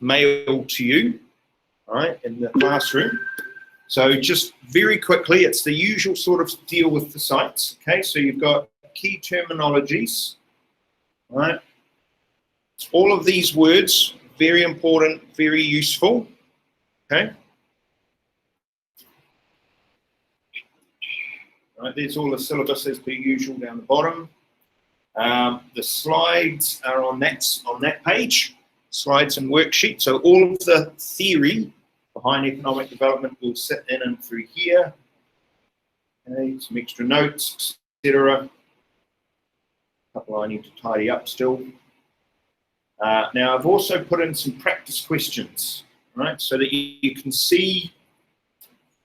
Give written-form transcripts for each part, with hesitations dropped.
mailed to you, right, in the classroom. So just very quickly, it's the usual sort of deal with the sites. Okay, so you've got key terminologies, right? All of these words, very important, very useful. Okay. Right, there's all the syllabus as per usual down the bottom. The slides are on that page, slides and worksheets. So all of the theory behind economic development will sit in and through here. Okay, some extra notes, etc. A couple I need to tidy up still. Now I've also put in some practice questions, right, so that you can see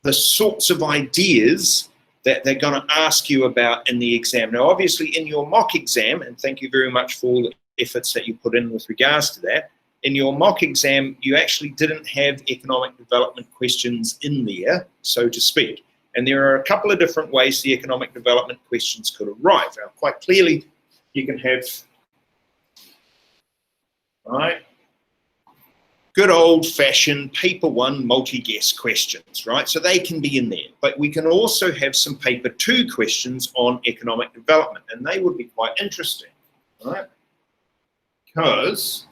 the sorts of ideas that they're going to ask you about in the exam. Now, obviously, in your mock exam, and thank you very much for all the efforts that you put in with regards to that, in your mock exam, you actually didn't have economic development questions in there, so to speak. And there are a couple of different ways the economic development questions could arrive. Now, quite clearly, you can have, right, good old-fashioned paper 1 multi-guess questions, right? So they can be in there. But we can also have some paper 2 questions on economic development, and they would be quite interesting, right? Because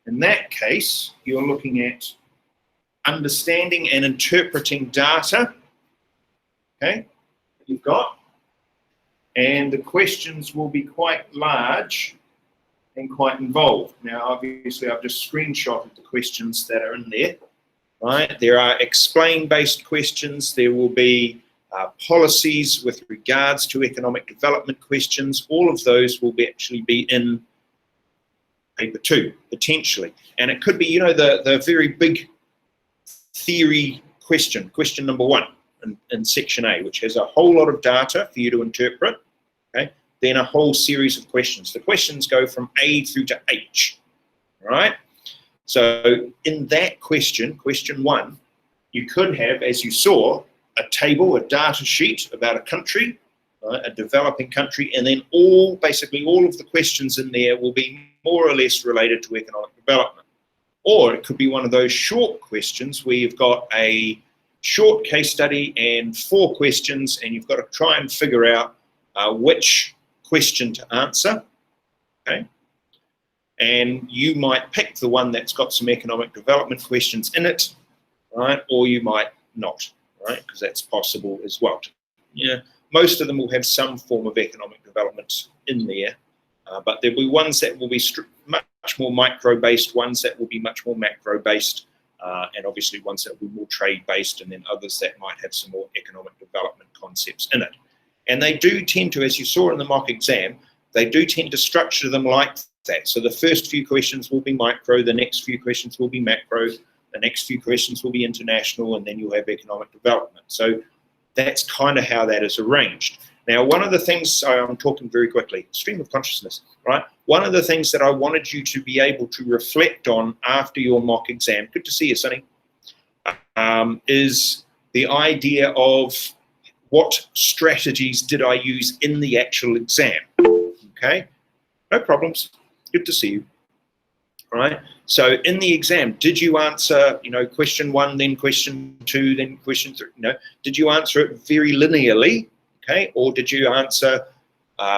in that case, you're looking at understanding and interpreting data, okay, that you've got, and the questions will be quite large and quite involved. Now, obviously, I've just screenshotted the questions that are in there, right? There are explain-based questions. There will be policies with regards to economic development questions. All of those will actually be in paper 2, potentially. And it could be, you know, the very big theory question, question number 1 in section A, which has a whole lot of data for you to interpret, okay? Then a whole series of questions. The questions go from A through to H, right? So in that question, question 1, you could have, as you saw, a table, a data sheet about a country, a developing country, and then basically all of the questions in there will be more or less related to economic development. Or it could be one of those short questions where you've got a short case study and 4 questions, and you've got to try and figure out which question to answer, okay? And you might pick the one that's got some economic development questions in it, right? Or you might not, right? Because that's possible as well. Yeah, most of them will have some form of economic development in there, but there'll be ones that will be much more micro-based, ones that will be much more macro-based, and obviously ones that will be more trade-based, and then others that might have some more economic development concepts in it. And they do tend to, as you saw in the mock exam, they do tend to structure them like that. So the first few questions will be micro, the next few questions will be macro, the next few questions will be international, and then you'll have economic development. So that's kind of how that is arranged. Now, one of the things, I'm talking very quickly, stream of consciousness, right? One of the things that I wanted you to be able to reflect on after your mock exam, good to see you, Sonny, is the idea of what strategies did I use in the actual exam, okay? No problems, good to see you, all right? So in the exam, did you answer, you know, question 1, then question 2, then question 3, you know, did you answer it very linearly, okay? Or did you answer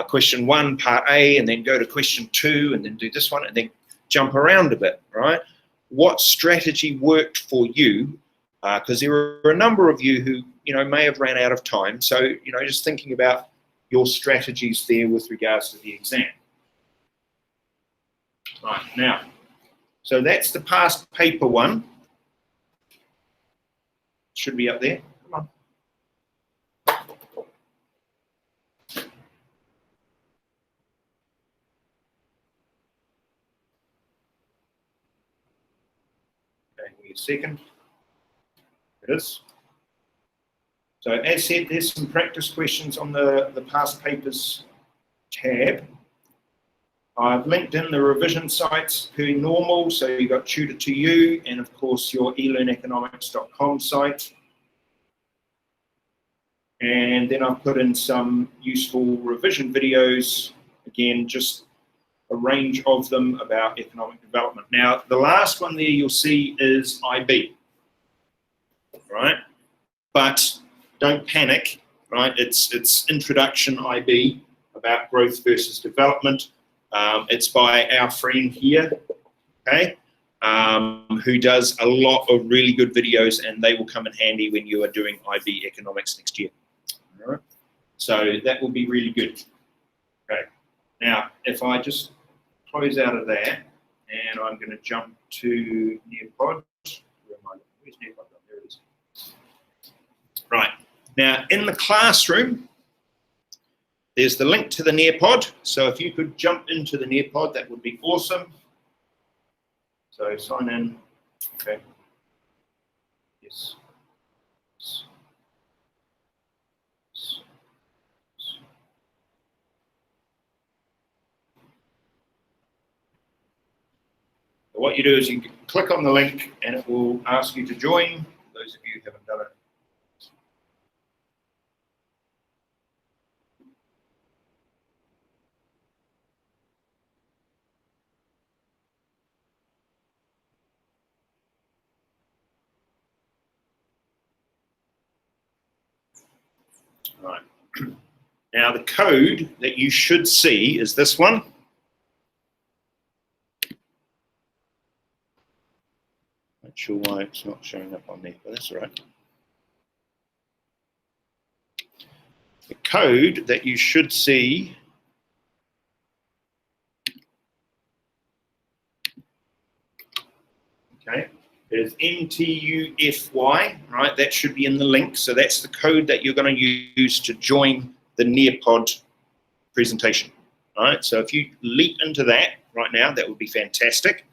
question 1, part A, and then go to question 2, and then do this one, and then jump around a bit, right? What strategy worked for you? Because there were a number of you who, you know, may have ran out of time. So, you know, just thinking about your strategies there with regards to the exam. Right, now, so that's the past paper 1. Should be up there. Come on. Okay, give me a second. It is. So as said, there's some practice questions on the past papers tab. I've linked in the revision sites per normal, so you've got Tutor2U and of course your elearneconomics.com site. And then I've put in some useful revision videos, again, just a range of them about economic development. Now, the last one there you'll see is IB, right? But don't panic, right? It's Introduction IB about growth versus development. It's by our friend here, okay, who does a lot of really good videos, and they will come in handy when you are doing IB economics next year. All right? So that will be really good. Okay. Now, if I just close out of that, and I'm going to jump to Nearpod. Where's Nearpod? There it is. Right. Now, in the classroom, there's the link to the Nearpod. So if you could jump into the Nearpod, that would be awesome. So sign in. Okay. Yes. What you do is you click on the link and it will ask you to join, for those of you who haven't done it. All right. Now the code that you should see is this one. Not sure why it's not showing up on there, but that's all right. The code that you should see is MTUFY, right? That should be in the link. So that's the code that you're going to use to join the Nearpod presentation, right? So if you leap into that right now, that would be fantastic,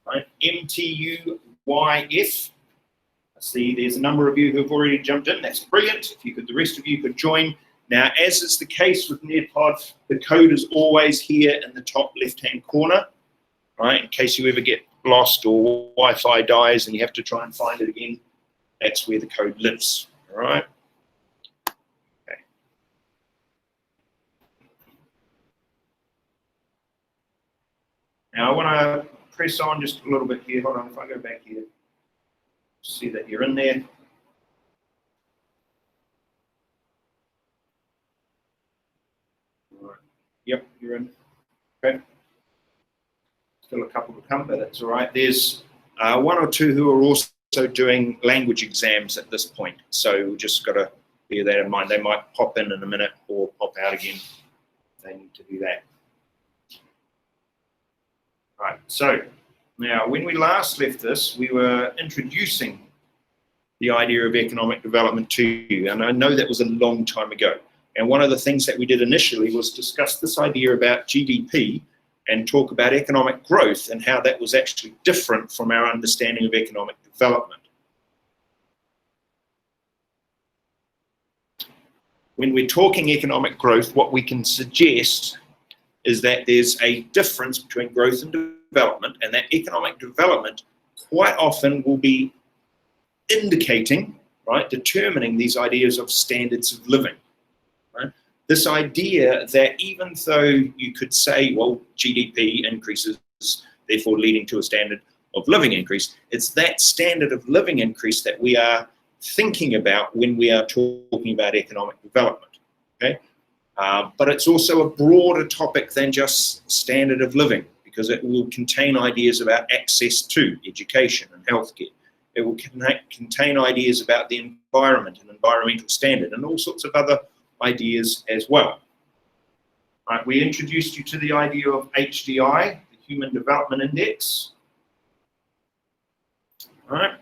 right? MTUYF. I see there's a number of you who have already jumped in. That's brilliant. If you could, the rest of you could join. Now, as is the case with Nearpod, the code is always here in the top left-hand corner, right? In case you ever get lost or Wi-Fi dies and you have to try and find it again, that's where the code lives, all right? Okay. Now I want to press on just a little bit here. Hold on, if I go back here, see that you're in there. All right. Yep, you're in. Okay. Still a couple to come, but that's all right. There's one or two who are also doing language exams at this point, so we've just got to bear that in mind. They might pop in a minute or pop out again. They need to do that. Right, so now when we last left this, we were introducing the idea of economic development to you, and I know that was a long time ago. And one of the things that we did initially was discuss this idea about GDP and talk about economic growth and how that was actually different from our understanding of economic development. When we're talking economic growth, what we can suggest is that there's a difference between growth and development, and that economic development quite often will be indicating, right, determining these ideas of standards of living. Right? This idea that even though you could say, well, GDP increases, therefore leading to a standard of living increase, it's that standard of living increase that we are thinking about when we are talking about economic development. Okay? But it's also a broader topic than just standard of living, because it will contain ideas about access to education and healthcare. It will contain ideas about the environment and environmental standard and all sorts of other ideas as well. Right, we introduced you to the idea of HDI, the Human Development Index. All right.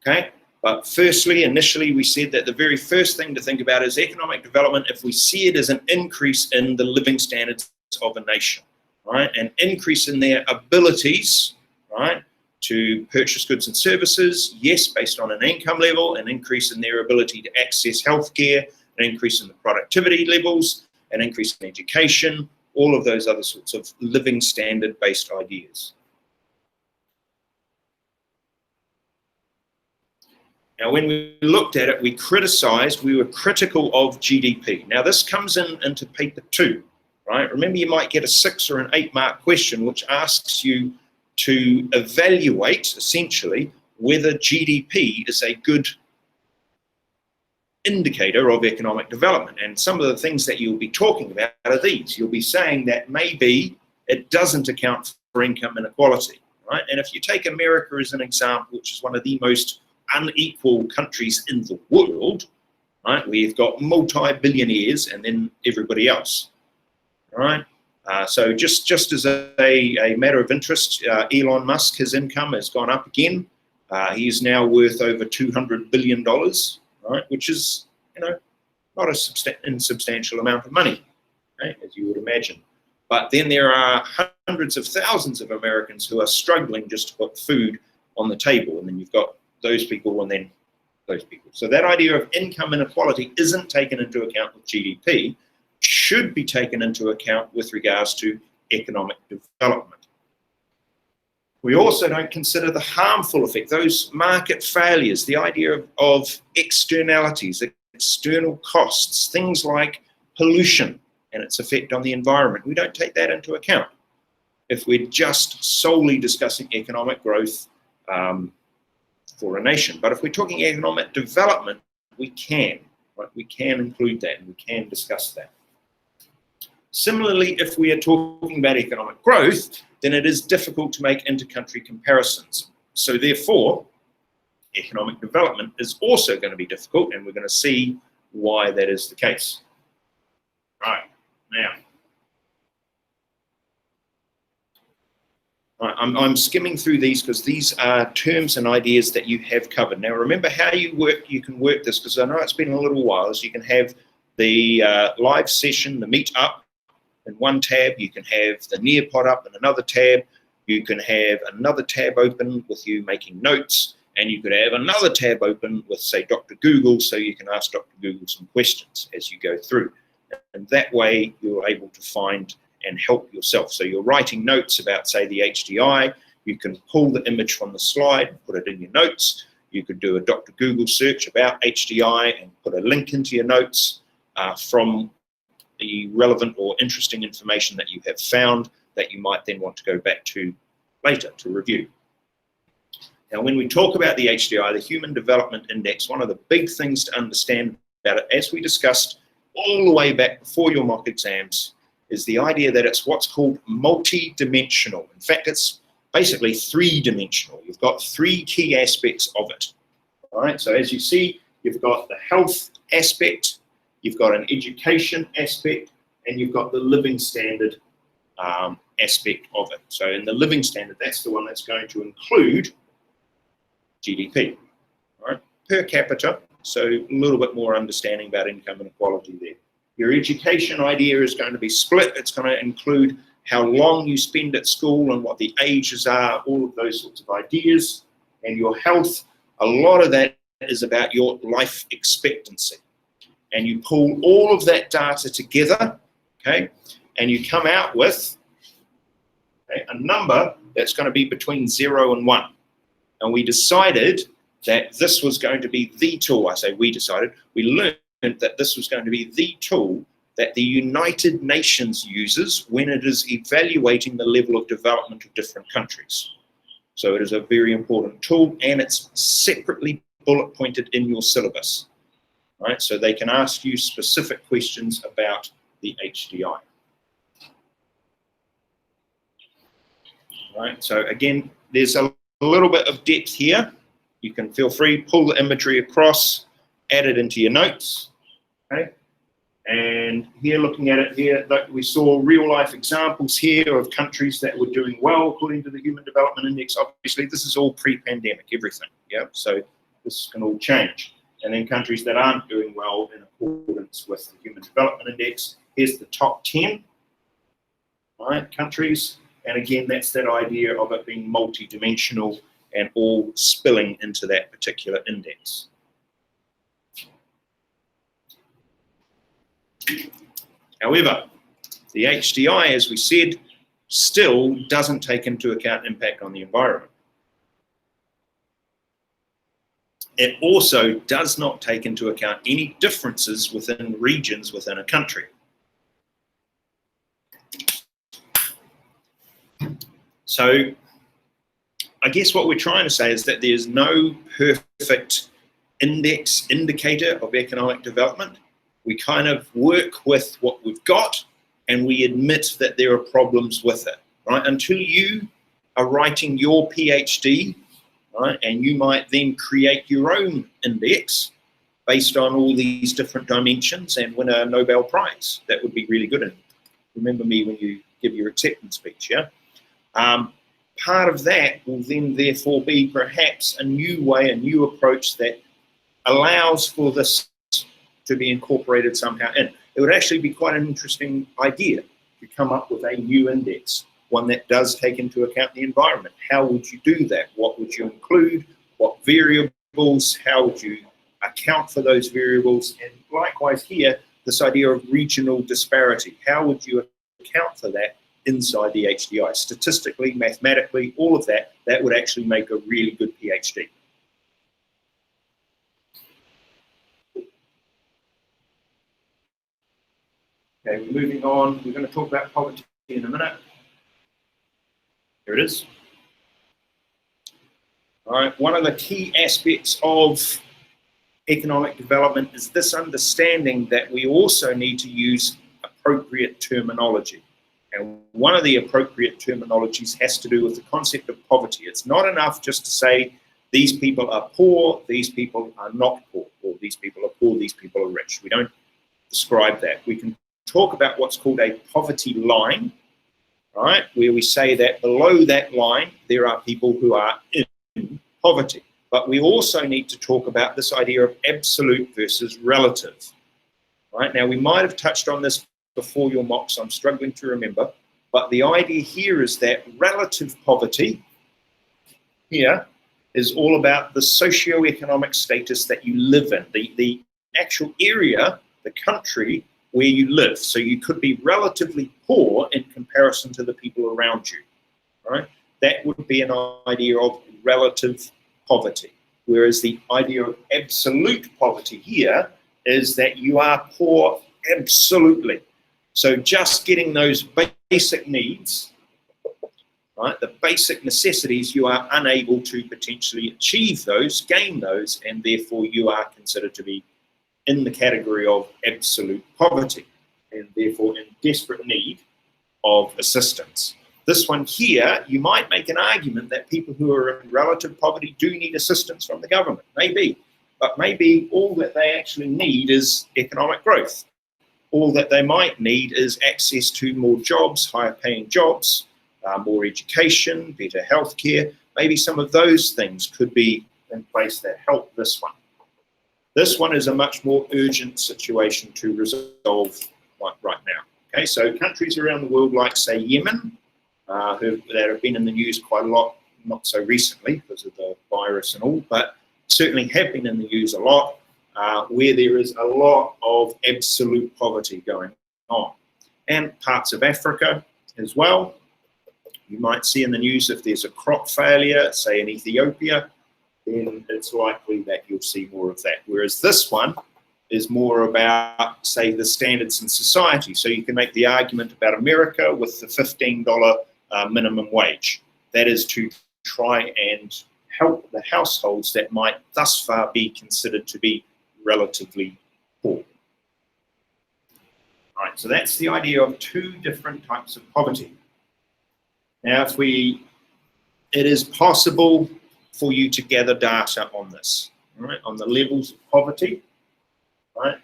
Okay. But firstly, initially, we said that the very first thing to think about is economic development if we see it as an increase in the living standards of a nation, right? An increase in their abilities, right, to purchase goods and services, yes, based on an income level, an increase in their ability to access healthcare, an increase in the productivity levels, an increase in education, all of those other sorts of living standard-based ideas. Now, when we looked at it, we were critical of GDP. Now, this comes into paper 2, right? Remember, you might get a 6 or an 8 mark question which asks you to evaluate, essentially, whether GDP is a good indicator of economic development. And some of the things that you'll be talking about are these. You'll be saying that maybe it doesn't account for income inequality, right? And if you take America as an example, which is one of the most unequal countries in the world, right? We've got multi-billionaires and then everybody else, right? So just as a matter of interest, Elon Musk, his income has gone up again. He is now worth over $200 billion, right? Which is, not a insubstantial amount of money, right? As you would imagine. But then there are hundreds of thousands of Americans who are struggling just to put food on the table. And then you've got those people and then those people. So that idea of income inequality isn't taken into account with GDP, should be taken into account with regards to economic development. We also don't consider the harmful effect, those market failures, the idea of externalities, external costs, things like pollution and its effect on the environment. We don't take that into account if we're just solely discussing economic growth for a nation. But if we're talking economic development, we can, right? We can include that and we can discuss that. Similarly, if we are talking about economic growth, then it is difficult to make inter-country comparisons. So therefore, economic development is also going to be difficult, and we're going to see why that is the case. Right, now. I'm skimming through these because these are terms and ideas that you have covered. Now remember how you can work this, because I know it's been a little while, so you can have the live session, the meet up in one tab, you can have the Nearpod up in another tab, you can have another tab open with you making notes, and you could have another tab open with, say, Dr. Google, so you can ask Dr. Google some questions as you go through. And that way you're able to find and help yourself. So you're writing notes about, say, the HDI, you can pull the image from the slide, put it in your notes. You could do a Dr. Google search about HDI and put a link into your notes from the relevant or interesting information that you have found that you might then want to go back to later to review. Now, when we talk about the HDI, the Human Development Index, one of the big things to understand about it, as we discussed all the way back before your mock exams, is the idea that it's what's called multi-dimensional. In fact, it's basically three-dimensional. You've got three key aspects of it. All right, so as you see, you've got the health aspect, you've got an education aspect, and you've got the living standard aspect of it. So in the living standard, that's the one that's going to include GDP, all right, per capita. So a little bit more understanding about income inequality there. Your education idea is going to be split. It's going to include how long you spend at school and what the ages are, all of those sorts of ideas. And your health, a lot of that is about your life expectancy. And you pull all of that data together, okay, and you come out with a number that's going to be between 0 and 1. And we decided that this was going to be the tool. I say we decided. We learned that this was going to be the tool that the United Nations uses when it is evaluating the level of development of different countries. So it is a very important tool, and it's separately bullet pointed in your syllabus. Right? So they can ask you specific questions about the HDI. Right? So again, there's a little bit of depth here. You can feel free, pull the imagery across, add it into your notes. Okay? And here, looking at it here, we saw real life examples here of countries that were doing well according to the Human Development Index. Obviously, this is all pre-pandemic, everything. Yeah, so this can all change. And then countries that aren't doing well in accordance with the Human Development Index. Here's the top 10, right, countries. And again, that's that idea of it being multi-dimensional and all spilling into that particular index. However, the HDI, as we said, still doesn't take into account impact on the environment. It also does not take into account any differences within regions within a country. So I guess what we're trying to say is that there's no perfect indicator of economic development. We kind of work with what we've got and we admit that there are problems with it, right? Until you are writing your PhD, right, and you might then create your own index based on all these different dimensions and win a Nobel Prize. That would be really good. And remember me when you give your acceptance speech, yeah? Part of that will then therefore be perhaps a new way, a new approach that allows for this to be incorporated somehow in. It would actually be quite an interesting idea to come up with a new index, one that does take into account the environment. How would you do that? What would you include? What variables? How would you account for those variables? And likewise here, this idea of regional disparity. How would you account for that inside the HDI? Statistically, mathematically, all of that, that would actually make a really good PhD. Okay, we're moving on. We're going to talk about poverty in a minute. Here it is. All right, one of the key aspects of economic development is this understanding that we also need to use appropriate terminology. And one of the appropriate terminologies has to do with the concept of poverty. It's not enough just to say these people are poor, these people are not poor, or these people are poor, these people are rich. We don't describe that. We can talk about what's called a poverty line, right, where we say that below that line there are people who are in poverty. But we also need to talk about this idea of absolute versus relative. Right? Now, we might have touched on this before your mocks, I'm struggling to remember, but the idea here is that relative poverty here is all about the socio-economic status that you live in, the actual area, the country where you live. So you could be relatively poor in comparison to the people around you, right? That would be an idea of relative poverty, whereas the idea of absolute poverty here is that you are poor absolutely. So just getting those basic needs, right, the basic necessities, you are unable to potentially achieve those, gain those, and therefore you are considered to be in the category of absolute poverty and therefore in desperate need of assistance. This one here, you might make an argument that people who are in relative poverty do need assistance from the government, maybe, but maybe all that they actually need is economic growth. All that they might need is access to more jobs, higher paying jobs, more education, better healthcare. Maybe some of those things could be in place that help this one. This one is a much more urgent situation to resolve right now. Okay, so countries around the world like, say, Yemen, that have been in the news quite a lot, not so recently because of the virus and all, but certainly have been in the news a lot, where there is a lot of absolute poverty going on. And parts of Africa as well. You might see in the news if there's a crop failure, say in Ethiopia, then it's likely that you'll see more of that. Whereas this one is more about, say, the standards in society. So you can make the argument about America with the $15 minimum wage. That is to try and help the households that might thus far be considered to be relatively poor. All right, so that's the idea of two different types of poverty. Now, it is possible for you to gather data on this, right, on the levels of poverty, right?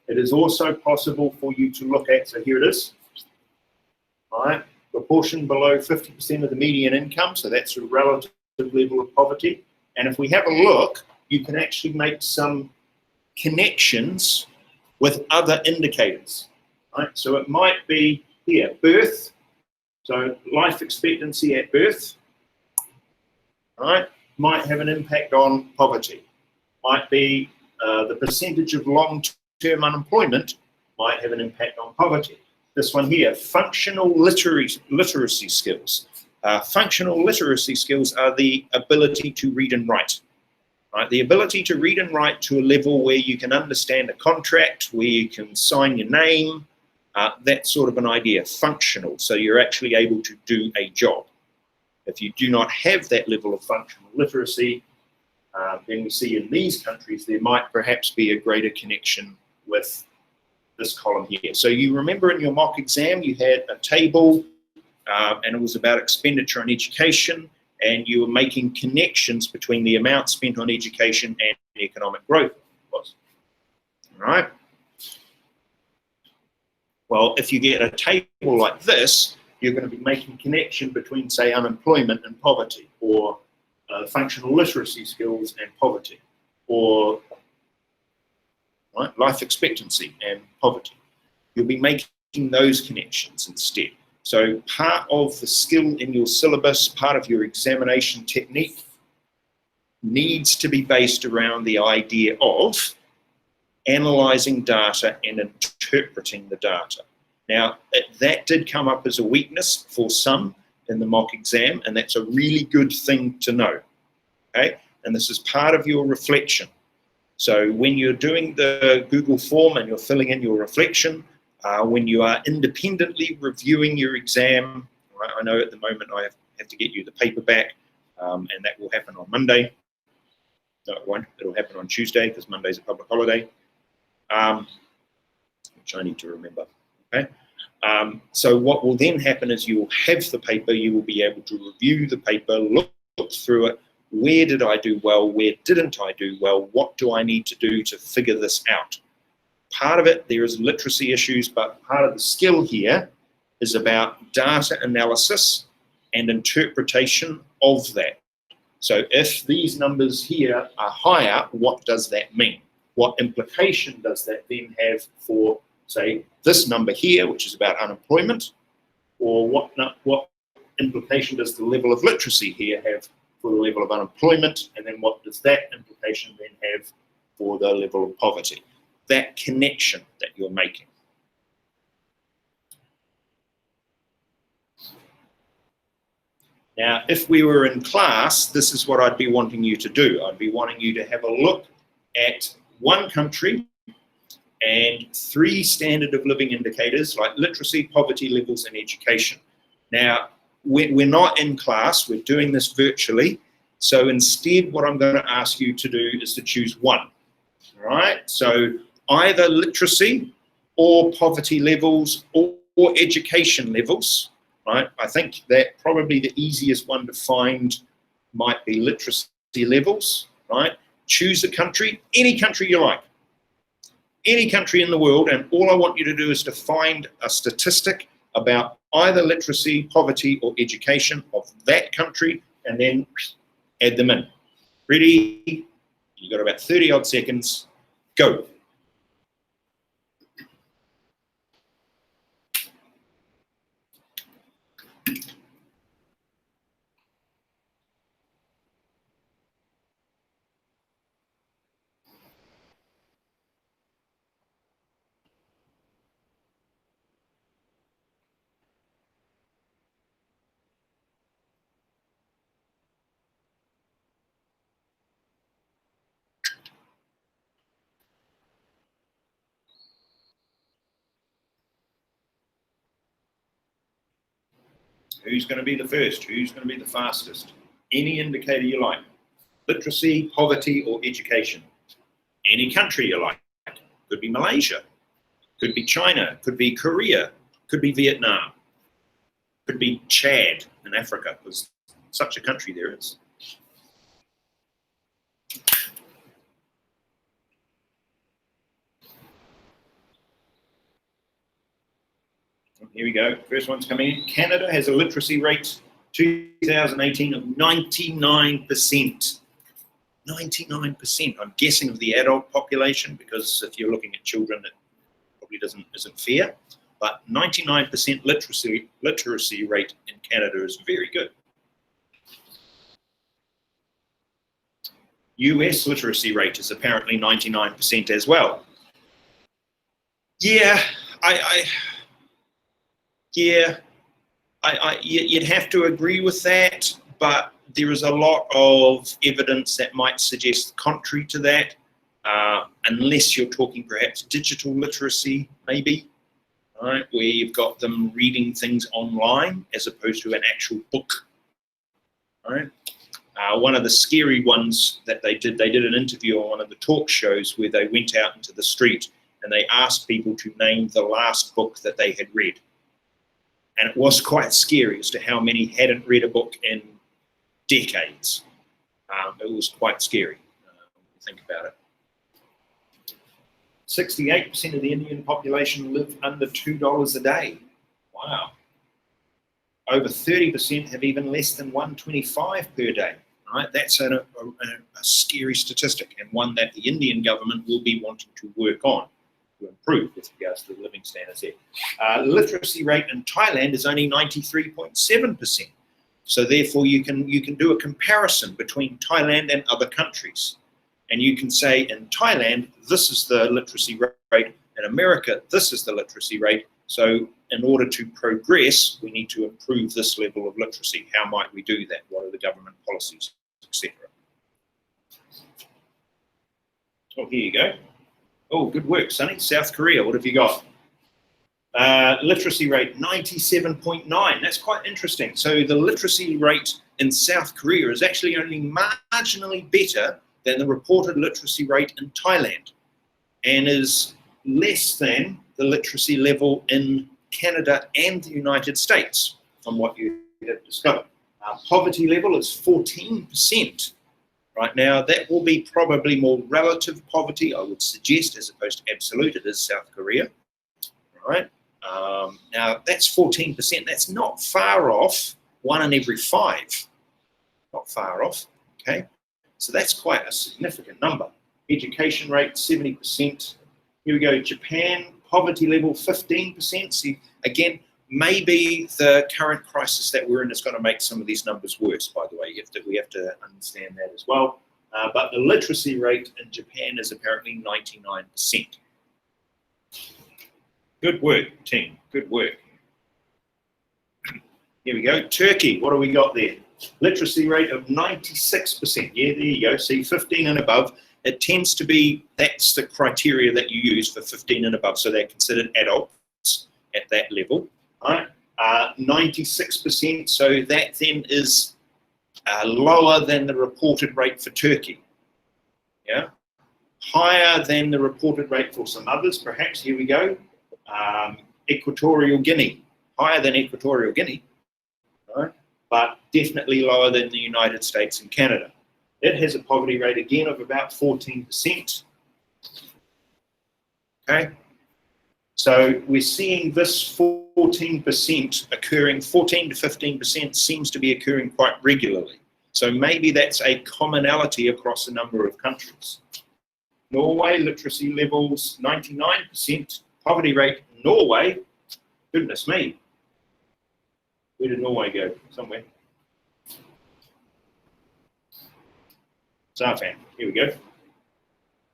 It is also possible for you to look at, so here it is, right, proportion below 50% of the median income, so that's a relative level of poverty. And if we have a look, you can actually make some connections with other indicators, right? So it might be here, birth, so life expectancy at birth, right, might have an impact on poverty. Might be the percentage of long-term unemployment might have an impact on poverty. This one here, functional literacy skills. Functional literacy skills are the ability to read and write. Right? The ability to read and write to a level where you can understand a contract, where you can sign your name, that sort of an idea, functional, so you're actually able to do a job. If you do not have that level of functional literacy, then we see in these countries there might perhaps be a greater connection with this column here. So you remember in your mock exam you had a table and it was about expenditure on education, and you were making connections between the amount spent on education and economic growth. All right. Well, if you get a table like this, you're going to be making connection between, say, unemployment and poverty, or functional literacy skills and poverty, or life expectancy and poverty. You'll be making those connections instead. So part of the skill in your syllabus, part of your examination technique, needs to be based around the idea of analysing data and interpreting the data. Now, that did come up as a weakness for some in the mock exam, and that's a really good thing to know, okay? And this is part of your reflection. So when you're doing the Google form and you're filling in your reflection, when you are independently reviewing your exam, right, I know at the moment I have to get you the paper back, and that will happen on Monday. No, it won't. It'll happen on Tuesday because Monday's a public holiday, which I need to remember. Okay. So what will then happen is you will have the paper, you will be able to review the paper, look through it. Where did I do well? Where didn't I do well? What do I need to do to figure this out? Part of it, there is literacy issues, but part of the skill here is about data analysis and interpretation of that. So if these numbers here are higher, what does that mean? What implication does that then have for, say, this number here, which is about unemployment? Or what implication does the level of literacy here have for the level of unemployment? And then what does that implication then have for the level of poverty? That connection that you're making. Now, if we were in class, this is what I'd be wanting you to do. I'd be wanting you to have a look at one country and 3 standard of living indicators like literacy, poverty levels, and education. Now, we're not in class, we're doing this virtually. So instead, what I'm going to ask you to do is to choose one, all right? So either literacy or poverty levels or education levels, right? I think that probably the easiest one to find might be literacy levels, right? Choose a country, any country you like, any country in the world, and all I want you to do is to find a statistic about either literacy, poverty, or education of that country, and then add them in. Ready? You've got about 30 odd seconds. Go. Who's going to be the first? Who's going to be the fastest? Any indicator you like. Literacy, poverty, or education. Any country you like. Could be Malaysia. Could be China. Could be Korea. Could be Vietnam. Could be Chad in Africa, because such a country there is. Here we go. First one's coming in. Canada has a literacy rate 2018 of 99%. 99%. I'm guessing of the adult population, because if you're looking at children, it probably isn't fair. But 99% literacy rate in Canada is very good. US literacy rate is apparently 99% as well. Yeah, you'd have to agree with that, but there is a lot of evidence that might suggest contrary to that, unless you're talking perhaps digital literacy, maybe, right, where you've got them reading things online as opposed to an actual book, All right. One of the scary ones that they did an interview on one of the talk shows where they went out into the street and they asked people to name the last book that they had read. And it was quite scary as to how many hadn't read a book in decades. It was quite scary when you think about it. 68% of the Indian population live under $2 a day. Wow. Over 30% have even less than $1.25 per day. Right? That's a scary statistic, and one that the Indian government will be wanting to work on to improve with regards to the living standards there. Literacy rate in Thailand is only 93.7%. So therefore you can do a comparison between Thailand and other countries. And you can say in Thailand, this is the literacy rate. In America, this is the literacy rate. So in order to progress, we need to improve this level of literacy. How might we do that? What are the government policies, etc.? Oh, here you go. Oh, good work, Sonny. South Korea, what have you got? Literacy rate, 97.9. That's quite interesting. So the literacy rate in South Korea is actually only marginally better than the reported literacy rate in Thailand, and is less than the literacy level in Canada and the United States, from what you have discovered. Our poverty level is 14% right now. That will be probably more relative poverty, I would suggest, as opposed to absolute. It is South Korea, right? Now, that's 14%. That's not far off 1 in every 5. Not far off, okay? So that's quite a significant number. Education rate, 70%. Here we go, Japan, poverty level, 15%. See, again, maybe the current crisis that we're in is going to make some of these numbers worse, by the way. We have to understand that as well. But the literacy rate in Japan is apparently 99%. Good work, team. Good work. Here we go. Turkey, what do we got there? Literacy rate of 96%. Yeah, there you go. See, 15 and above. It tends to be, that's the criteria that you use for 15 and above. So they're considered adults at that level. Right? 96%. So that then is lower than the reported rate for Turkey. Yeah. Higher than the reported rate for some others, perhaps. Here we go. Equatorial Guinea. Higher than Equatorial Guinea. Right? But definitely lower than the United States and Canada. It has a poverty rate, again, of about 14%. Okay? So we're seeing this 14% occurring, 14 to 15% seems to be occurring quite regularly. So maybe that's a commonality across a number of countries. Norway, literacy levels, 99%. Poverty rate, Norway, goodness me. Where did Norway go? Somewhere. Zarfan, here we go.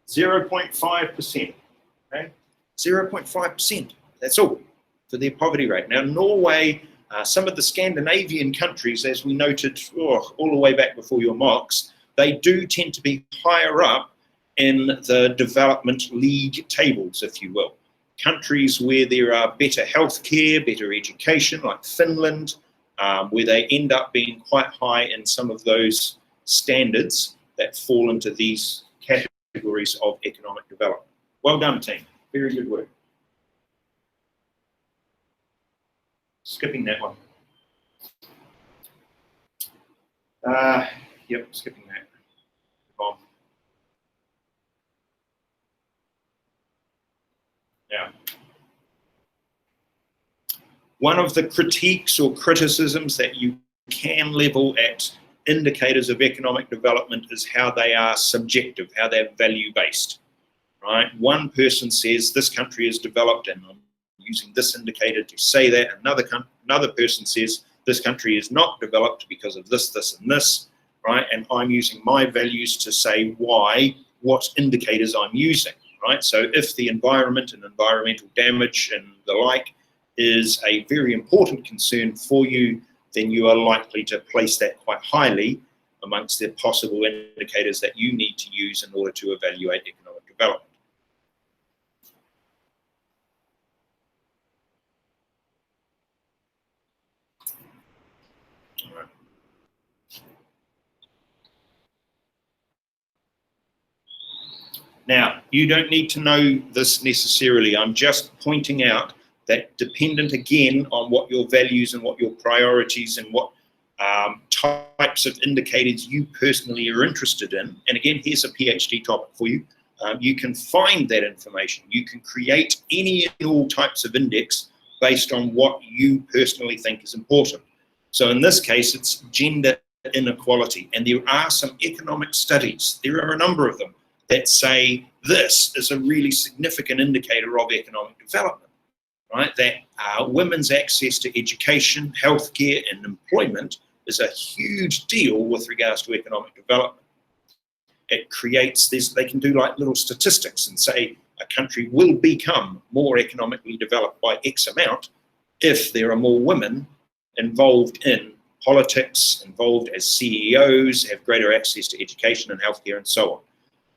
0.5%. Okay? 0.5%. That's all for their poverty rate. Now, Norway, some of the Scandinavian countries, as we noted all the way back before your mocks, they do tend to be higher up in the development league tables, if you will. Countries where there are better healthcare, better education, like Finland, where they end up being quite high in some of those standards that fall into these categories of economic development. Well done, team. Very good work. Skipping that one. Yep, skipping that. On. Yeah. One of the critiques or criticisms that you can level at indicators of economic development is how they are subjective, how they're value-based, right? One person says this country is developed and I'm using this indicator to say that. Another person says this country is not developed because of this, this, and this, right? And I'm using my values to say why, what indicators I'm using, right? So if the environment and environmental damage and the like is a very important concern for you, then you are likely to place that quite highly amongst the possible indicators that you need to use in order to evaluate economic development. All right. Now, you don't need to know this necessarily. I'm just pointing out that dependent again on what your values and what your priorities and what types of indicators you personally are interested in. And again, here's a PhD topic for you. You can find that information. You can create any and all types of index based on what you personally think is important. So in this case, it's gender inequality. And there are some economic studies, there are a number of them, that say this is a really significant indicator of economic development, right? That women's access to education, healthcare, and employment is a huge deal with regards to economic development. It creates this, they can do like little statistics and say a country will become more economically developed by X amount if there are more women involved in politics, involved as CEOs, have greater access to education and healthcare and so on.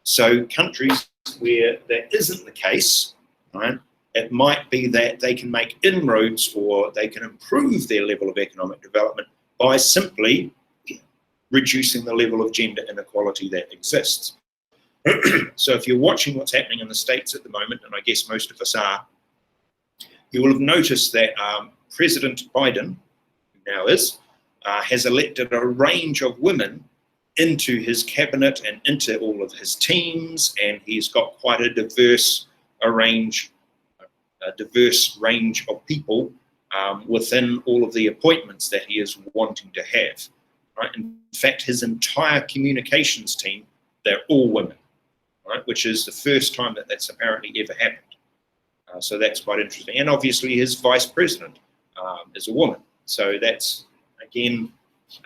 So countries where that isn't the case, right, it might be that they can make inroads or they can improve their level of economic development by simply reducing the level of gender inequality that exists. So if you're watching what's happening in the States at the moment, and I guess most of us are, you will have noticed that President Biden, who now is, has elected a range of women into his cabinet and into all of his teams, and he's got quite a diverse range of people within all of the appointments that he is wanting to have. Right? In fact, his entire communications team, they're all women, right? Which is the first time that that's apparently ever happened. So that's quite interesting. And obviously his vice president is a woman. So that's, again,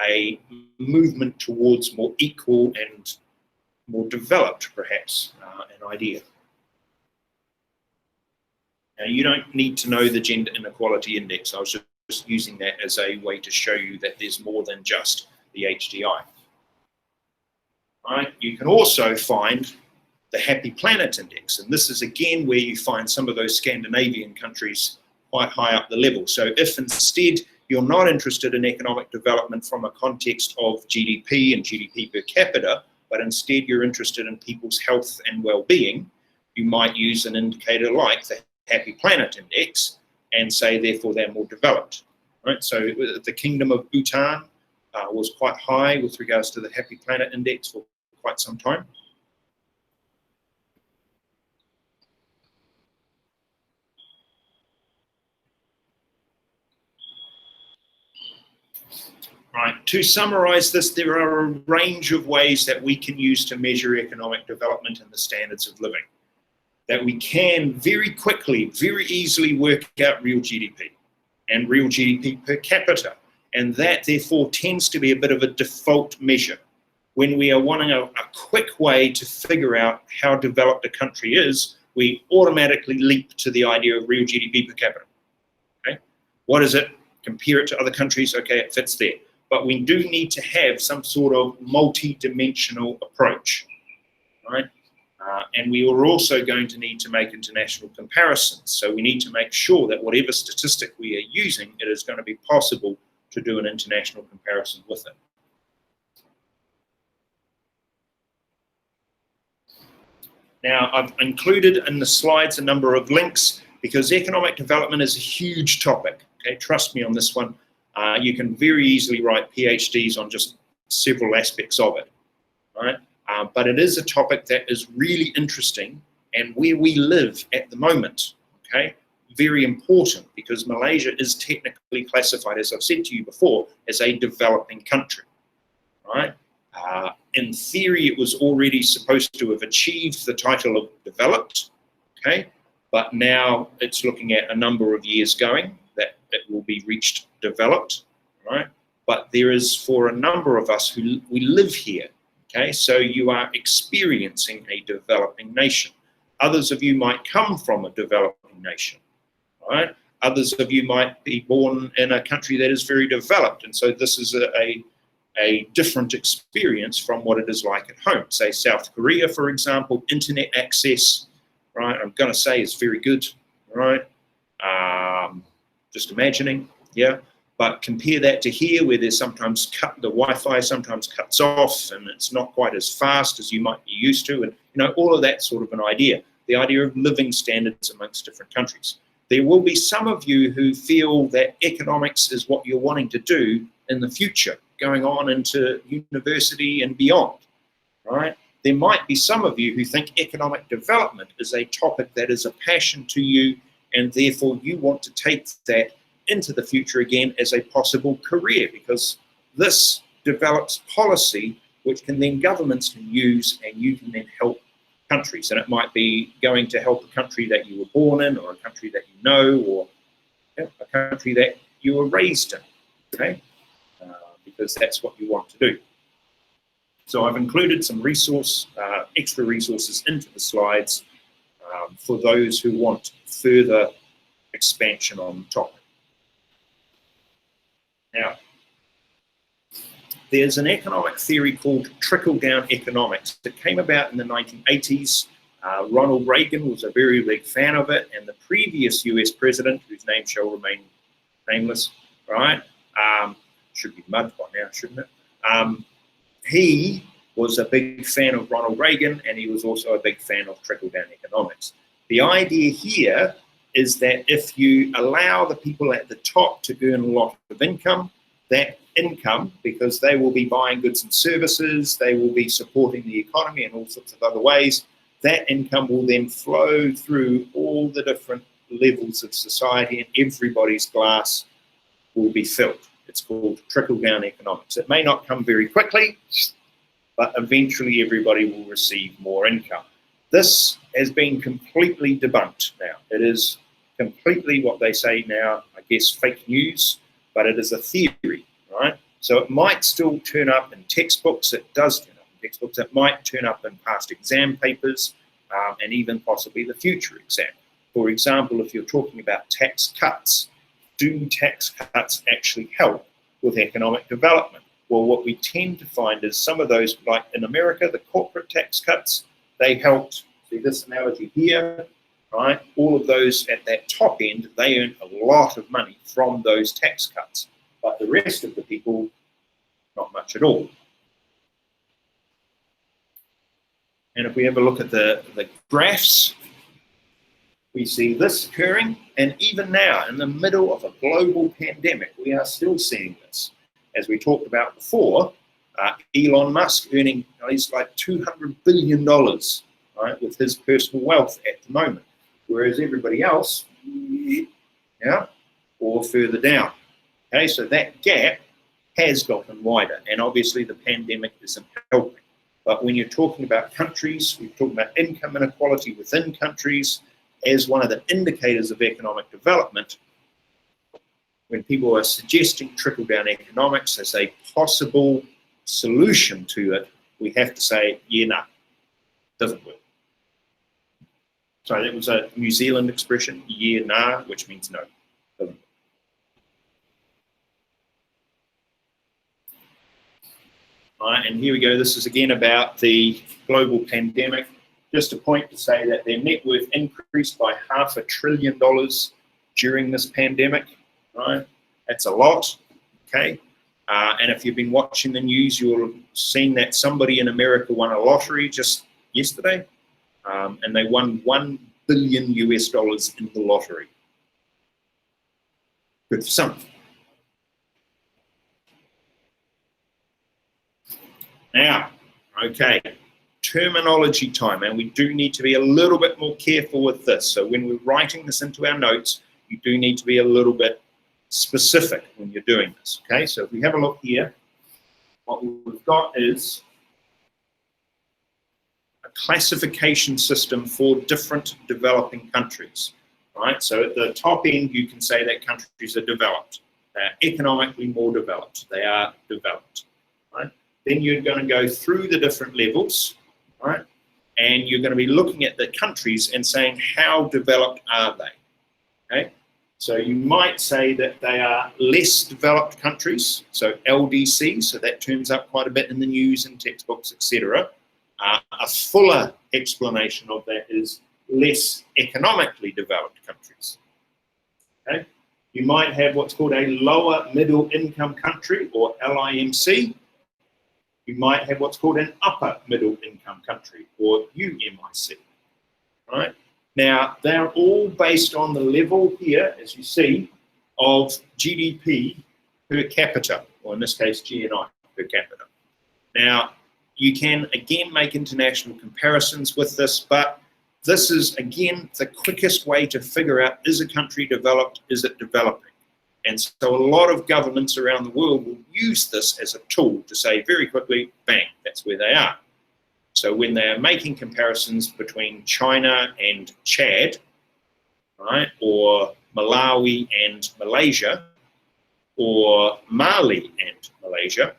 a movement towards more equal and more developed, perhaps, an idea. Now, you don't need to know the Gender Inequality Index. I was just using that as a way to show you that there's more than just the HDI. Right? You can also find the Happy Planet Index, and this is again where you find some of those Scandinavian countries quite high up the level. So if instead you're not interested in economic development from a context of GDP and GDP per capita, but instead you're interested in people's health and well-being, you might use an indicator like the Happy Planet Index and say therefore they're more developed. Right? So the Kingdom of Bhutan was quite high with regards to the Happy Planet Index for quite some time. Right. To summarize this, there are a range of ways that we can use to measure economic development and the standards of living. That we can very quickly, very easily work out real GDP and real GDP per capita. And that, therefore, tends to be a bit of a default measure. When we are wanting a quick way to figure out how developed a country is, we automatically leap to the idea of real GDP per capita. Okay? What is it? Compare it to other countries. Okay, it fits there. But we do need to have some sort of multi-dimensional approach, right? And we are also going to need to make international comparisons. So we need to make sure that whatever statistic we are using, it is going to be possible to do an international comparison with it. Now, I've included in the slides a number of links because economic development is a huge topic. Okay, trust me on this one. You can very easily write PhDs on just several aspects of it, right? But it is a topic that is really interesting and where we live at the moment, okay? Very important because Malaysia is technically classified, as I've said to you before, as a developing country, right? In theory, it was already supposed to have achieved the title of developed, okay? But now it's looking at a number of years going that it will be reached developed, right? But there is, for a number of us who we live here, okay, so you are experiencing a developing nation. Others of you might come from a developing nation, right? Others of you might be born in a country that is very developed, and so this is a different experience from what it is like at home. Say South Korea, for example, internet access, right, I'm going to say is very good, right? Just imagining, yeah. But compare that to here, where there's sometimes the Wi-Fi sometimes cuts off, and it's not quite as fast as you might be used to, and all of that sort of an idea. The idea of living standards amongst different countries. There will be some of you who feel that economics is what you're wanting to do in the future, going on into university and beyond, right? There might be some of you who think economic development is a topic that is a passion to you, and therefore you want to take that into the future again as a possible career, because this develops policy which can then governments can use, and you can then help countries. And it might be going to help a country that you were born in, or a country that you know, or a country that you were raised in, okay? Because that's what you want to do. So I've included some extra resources into the slides for those who want further expansion on the topic. Now, there's an economic theory called Trickle-Down Economics that came about in the 1980s. Ronald Reagan was a very big fan of it, and the previous US president, whose name shall remain nameless, right? Should be Mud by now, shouldn't it? He was a big fan of Ronald Reagan, and he was also a big fan of Trickle-Down Economics. The idea here is that if you allow the people at the top to earn a lot of income, that income, because they will be buying goods and services, they will be supporting the economy in all sorts of other ways, that income will then flow through all the different levels of society, and everybody's glass will be filled. It's called trickle-down economics. It may not come very quickly, but eventually everybody will receive more income. This has been completely debunked now. It is completely what they say now, I guess, fake news, but it is a theory, right? So it might still turn up in textbooks. It does turn up in textbooks. It might turn up in past exam papers, and even possibly the future exam. For example, if you're talking about tax cuts, do tax cuts actually help with economic development? Well, what we tend to find is some of those, like in America, the corporate tax cuts, they helped. See this analogy here, right? All of those at that top end, they earn a lot of money from those tax cuts. But the rest of the people, not much at all. And if we have a look at the graphs, we see this occurring. And even now, in the middle of a global pandemic, we are still seeing this. As we talked about before, Elon Musk earning, he's like $200 billion, right, with his personal wealth at the moment. Whereas everybody else, yeah, or further down. Okay, so that gap has gotten wider, and obviously the pandemic isn't helping. But when you're talking about countries, we're talking about income inequality within countries as one of the indicators of economic development. When people are suggesting trickle-down economics as a possible solution to it, we have to say, yeah, no, doesn't work. So that was a New Zealand expression, yeah, nah, which means no, doesn't work. All right, and here we go. This is again about the global pandemic. Just a point to say that their net worth increased by $500 billion during this pandemic, right? That's a lot, okay? And if you've been watching the news, you'll have seen that somebody in America won a lottery just yesterday, and they won $1 billion US in the lottery. Good for some. Now, okay, terminology time, and we do need to be a little bit more careful with this. So when we're writing this into our notes, you do need to be a little bit specific when you're doing this, okay? So if we have a look here, what we've got is a classification system for different developing countries, right? So at the top end, you can say that countries are developed. They're economically more developed. They are developed, right? Then you're going to go through the different levels, right? And you're going to be looking at the countries and saying, how developed are they, okay? So you might say that they are less developed countries, so LDC, so that turns up quite a bit in the news and textbooks, etc. A fuller explanation of that is less economically developed countries. Okay? You might have what's called a lower middle income country, or LIMC. You might have what's called an upper middle income country, or UMIC, right? Now, they're all based on the level here, as you see, of GDP per capita, or in this case, GNI per capita. Now, you can, again, make international comparisons with this, but this is, again, the quickest way to figure out, is a country developed, is it developing? And so a lot of governments around the world will use this as a tool to say very quickly, bang, that's where they are. So when they are making comparisons between China and Chad, right, or Malawi and Malaysia, or Mali and Malaysia,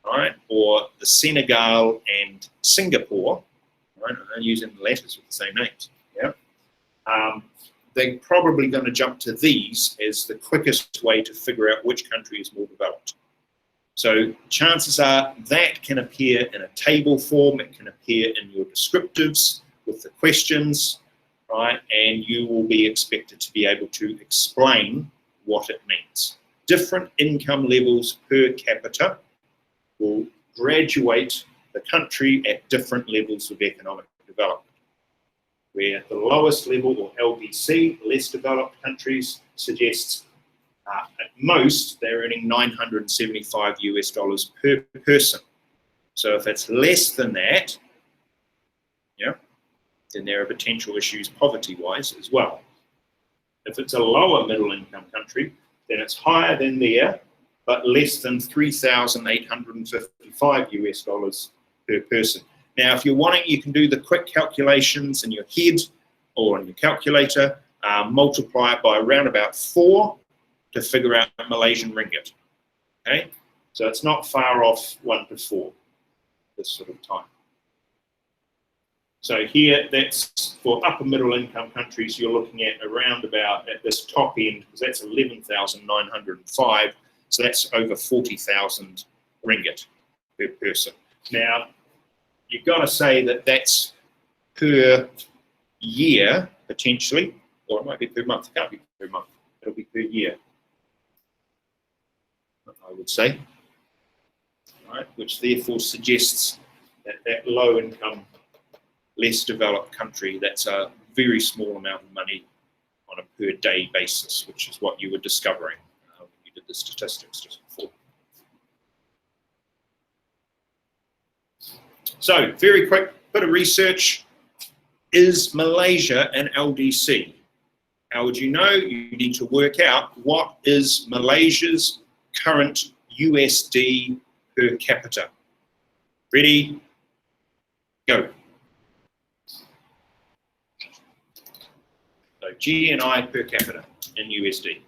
right, or the Senegal and Singapore, right, I'm using the letters with the same names, yeah, they're probably going to jump to these as the quickest way to figure out which country is more developed. So chances are that can appear in a table form, it can appear in your descriptives with the questions, right, and you will be expected to be able to explain what it means. Different income levels per capita will graduate the country at different levels of economic development, where the lowest level, or LDC, less developed countries, suggests at most they're earning $975 per person. So if it's less than that, yeah, then there are potential issues poverty-wise as well. If it's a lower middle income country, then it's higher than there, but less than $3,855 per person. Now, if you're wanting, you can do the quick calculations in your head or in your calculator, multiply it by around about 4 to figure out Malaysian ringgit. Okay, so it's not far off 1 to 4 this sort of time. So here, that's for upper middle income countries, you're looking at around about at this top end, because that's 11,905, so that's over 40,000 ringgit per person. Now, you've got to say that that's per year, potentially, or it might be per month. It can't be per month. It'll be per year, I would say, right? Which therefore suggests that that low income, less developed country, that's a very small amount of money on a per day basis, which is what you were discovering when you did the statistics just before. So, very quick bit of research. Is Malaysia an LDC? How would you know? You need to work out what is Malaysia's current USD per capita. Ready? Go. So GNI per capita in USD.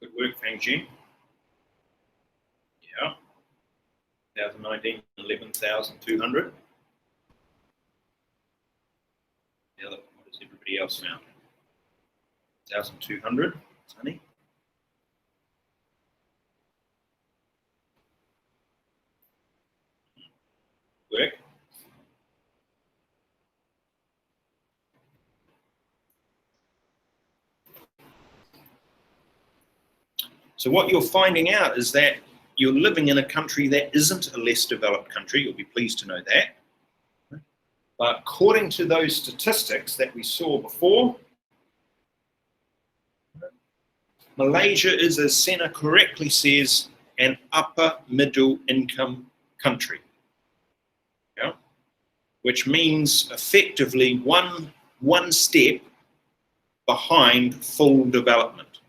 Good work, Fang Jin. Yeah. 2019, 11,200. Yeah, what is everybody else now? 1,200, Sunny. Work. So what you're finding out is that you're living in a country that isn't a less developed country. You'll be pleased to know that. But according to those statistics that we saw before, Malaysia is, as Senna correctly says, an upper middle income country. Yeah? Which means effectively one step behind full development.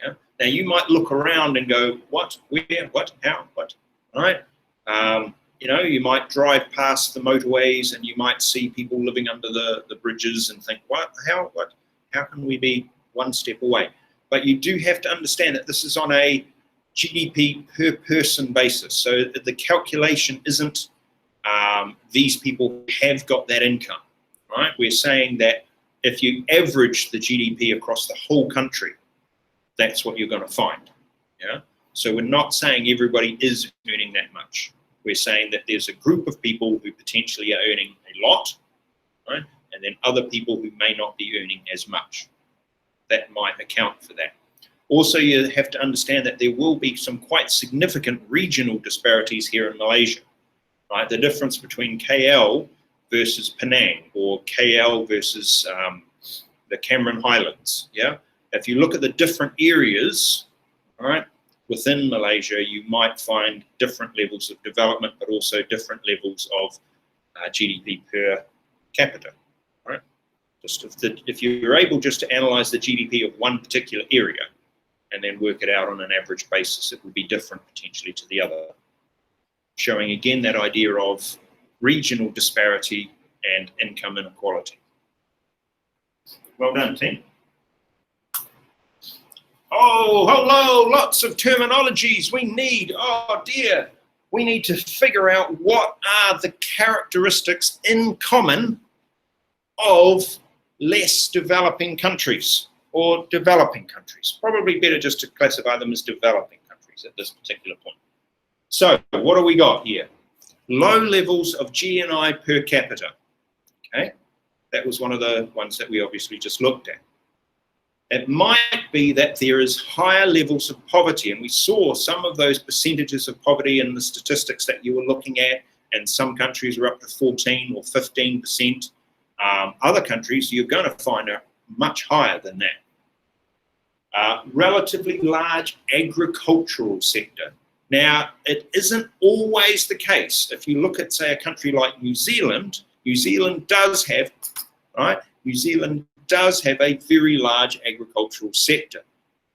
Yeah? Now you might look around and go, what, where, what, how, what, right? You know, you might drive past the motorways and you might see people living under the bridges and think, what, how can we be one step away? But you do have to understand that this is on a GDP per person basis. So the calculation isn't these people have got that income, right? We're saying that if you average the GDP across the whole country, that's what you're going to find. Yeah. So we're not saying everybody is earning that much. We're saying that there's a group of people who potentially are earning a lot, right? And then other people who may not be earning as much. That might account for that. Also, you have to understand that there will be some quite significant regional disparities here in Malaysia, right? The difference between KL versus Penang or KL versus the Cameron Highlands, yeah? If you look at the different areas, all right, within Malaysia, you might find different levels of development, but also different levels of GDP per capita, right? Just if you're able just to analyze the GDP of one particular area and then work it out on an average basis, it would be different potentially to the other. Showing again that idea of regional disparity and income inequality. Well done, team. Oh, hello, lots of terminologies we need. Oh dear, we need to figure out what are the characteristics in common of less developing countries or developing countries. Probably better just to classify them as developing countries at this particular point. So what do we got here? Low levels of GNI per capita. Okay, that was one of the ones that we obviously just looked at. It might be that there is higher levels of poverty, and we saw some of those percentages of poverty in the statistics that you were looking at, and some countries are up to 14 or 15%. Other countries you're going to find are much higher than that. Relatively large agricultural sector. Now, it isn't always the case. If you look at, say, a country like New Zealand does have, right? New Zealand does have a very large agricultural sector,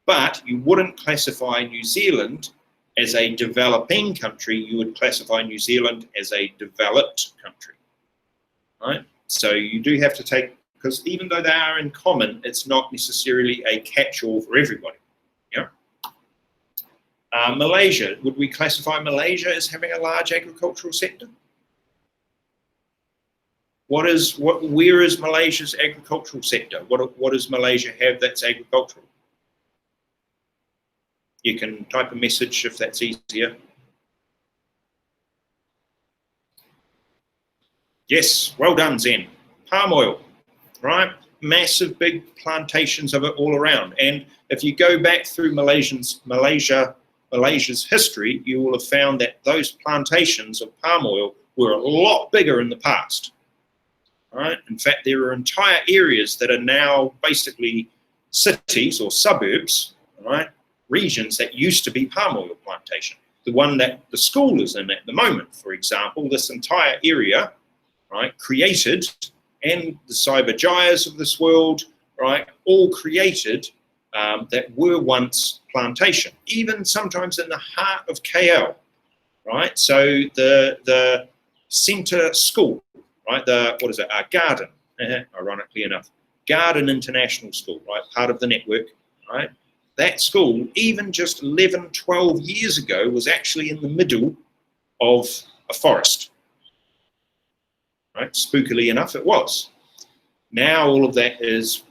but you wouldn't classify New Zealand as a developing country. You would classify New Zealand as a developed country, right? So you do have to take, because even though they are in common, it's not necessarily a catch-all for everybody. Yeah. Malaysia, would we classify Malaysia as having a large agricultural sector? Where is Malaysia's agricultural sector? What does Malaysia have that's agricultural? You can type a message if that's easier. Yes, well done, Zen. Palm oil, right? Massive big plantations of it all around. And if you go back through Malaysia's history, you will have found that those plantations of palm oil were a lot bigger in the past. Right? In fact, there are entire areas that are now basically cities or suburbs, right? Regions that used to be palm oil plantation. The one that the school is in at the moment, for example, this entire area, right, created, and the Cyberjayas of this world, right, all created that were once plantation, even sometimes in the heart of KL, right? So the centre school, right, Garden, ironically enough, Garden International School, right, part of the network, right? That school, even just 11, 12 years ago, was actually in the middle of a forest, right? Spookily enough, it was. Now all of that is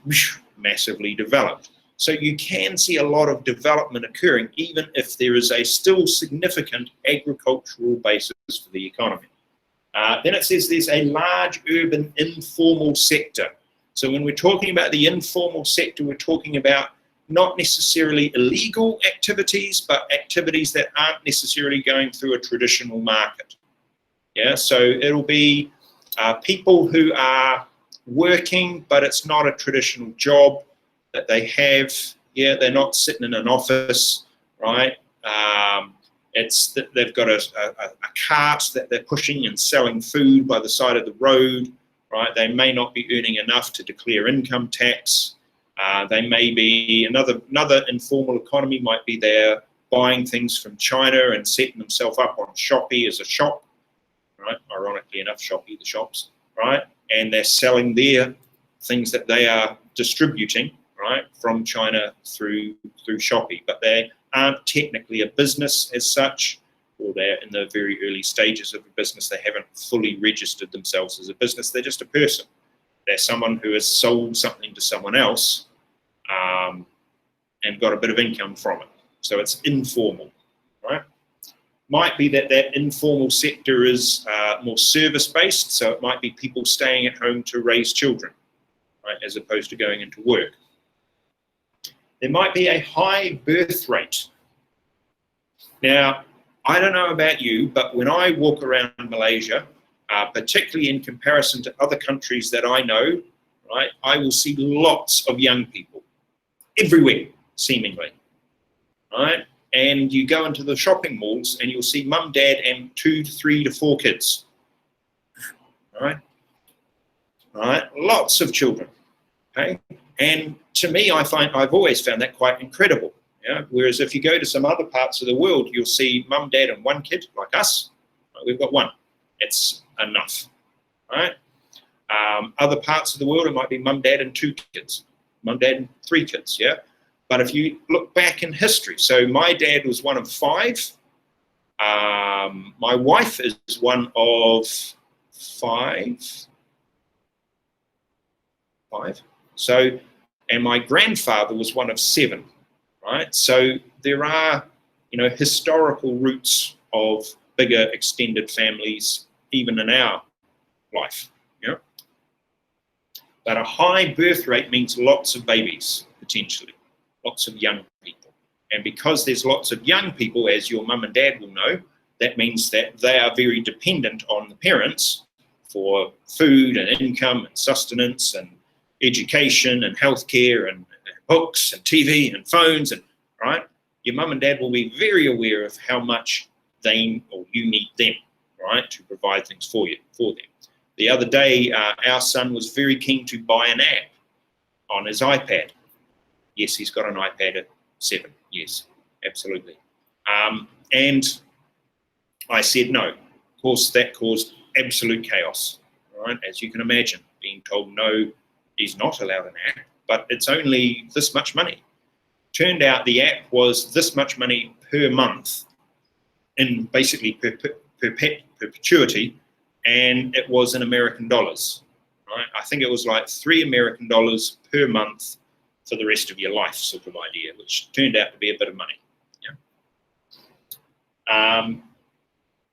massively developed. So you can see a lot of development occurring, even if there is a still significant agricultural basis for the economy. Then it says there's a large urban informal sector. So when we're talking about the informal sector, we're talking about not necessarily illegal activities, but activities that aren't necessarily going through a traditional market. Yeah, so it'll be People who are working, but it's not a traditional job that they have. Yeah, they're not sitting in an office, right? It's that they've got a cart that they're pushing and selling food by the side of the road, right? They may not be earning enough to declare income tax. They may be, another informal economy might be they're buying things from China and setting themselves up on Shopee as a shop, right? Ironically enough, Shopee, the shops, right? And they're selling their things that they are distributing, right, from China through Shopee, but they aren't technically a business as such, or they're in the very early stages of a business. They haven't fully registered themselves as a business. They're just a person. They're someone who has sold something to someone else and got a bit of income from it. So it's informal, right? Might be that that informal sector is more service-based, so it might be people staying at home to raise children, right, as opposed to going into work. There might be a high birth rate. Now, I don't know about you, but when I walk around Malaysia, particularly in comparison to other countries that I know, right, I will see lots of young people everywhere, seemingly, right? And you go into the shopping malls and you'll see mum, dad, and 2 to 3 to 4 kids, right? Right, lots of children, okay? And to me, I've always found that quite incredible. Yeah? Whereas if you go to some other parts of the world, you'll see mum, dad, and 1 kid, like us. We've got 1. It's enough, right? Other parts of the world, it might be mum, dad, and 2 kids, mum, dad, and 3 kids, yeah? But if you look back in history, so my dad was one of 5. My wife is one of 5. So, and my grandfather was one of 7, right? So there are, historical roots of bigger extended families, even in our life, But a high birth rate means lots of babies, potentially, lots of young people. And because there's lots of young people, as your mum and dad will know, that means that they are very dependent on the parents for food and income and sustenance and education and healthcare and books and TV and phones, and right, your mum and dad will be very aware of how much they or you need them, right, to provide things for them. The other day, our son was very keen to buy an app on his iPad. Yes, he's got an iPad at 7. Yes, absolutely. And I said no. Of course, that caused absolute chaos, right? As you can imagine, being told no, he's not allowed an app, but it's only this much money. Turned out the app was this much money per month in basically perpetuity, and it was in American dollars, right? I think it was like $3 American per month for the rest of your life sort of idea, which turned out to be a bit of money. Yeah.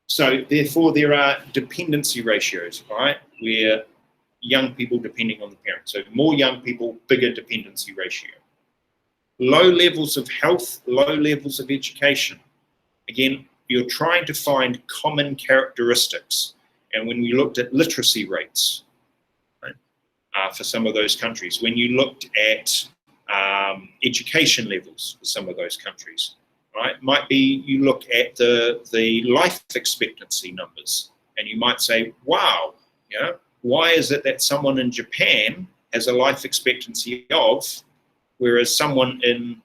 So therefore there are dependency ratios, right, where young people depending on the parents. So more young people, bigger dependency ratio. Low levels of health, low levels of education. Again, you're trying to find common characteristics. And when we looked at literacy rates, right, for some of those countries, when you looked at education levels for some of those countries, right, might be you look at the life expectancy numbers and you might say, wow, why is it that someone in Japan has a life expectancy of, whereas someone in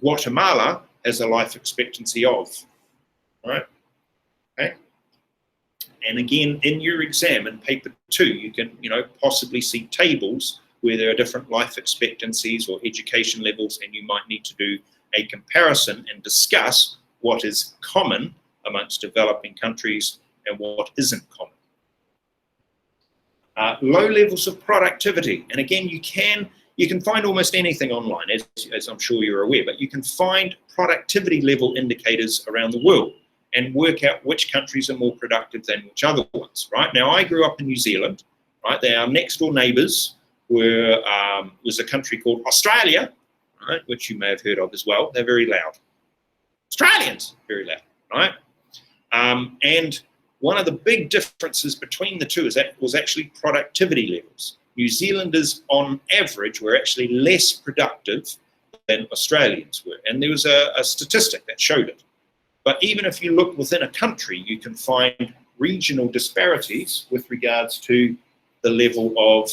Guatemala has a life expectancy of, right? Okay. And again, in your exam, in paper 2, you can, possibly see tables where there are different life expectancies or education levels, and you might need to do a comparison and discuss what is common amongst developing countries and what isn't common. Low levels of productivity, and again, you can find almost anything online, as I'm sure you're aware, but you can find productivity level indicators around the world and work out which countries are more productive than which other ones, right? Now, I grew up in New Zealand, right? Our next door neighbours was a country called Australia, right, which you may have heard of as well. They're very loud. Australians, very loud, right? And one of the big differences between the two is that was actually productivity levels. New Zealanders, on average, were actually less productive than Australians were. And there was a statistic that showed it. But even if you look within a country, you can find regional disparities with regards to the level of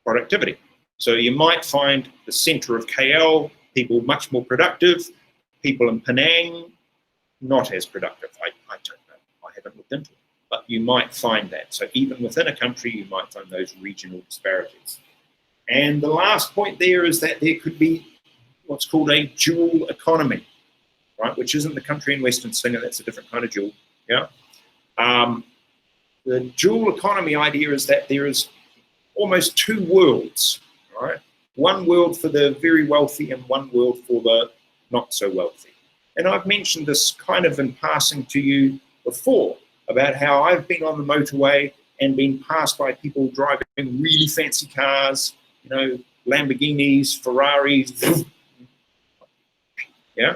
productivity. So you might find the centre of KL, people much more productive, people in Penang, not as productive. I don't know, I haven't looked into it, but you might find that. So even within a country, you might find those regional disparities. And the last point there is that there could be what's called a dual economy, right? Which isn't the country in Western Singer, that's a different kind of dual, yeah? The dual economy idea is that there is almost two worlds, right? One world for the very wealthy and one world for the not so wealthy. And I've mentioned this kind of in passing to you before about how I've been on the motorway and been passed by people driving really fancy cars, you know, Lamborghinis, Ferraris, yeah.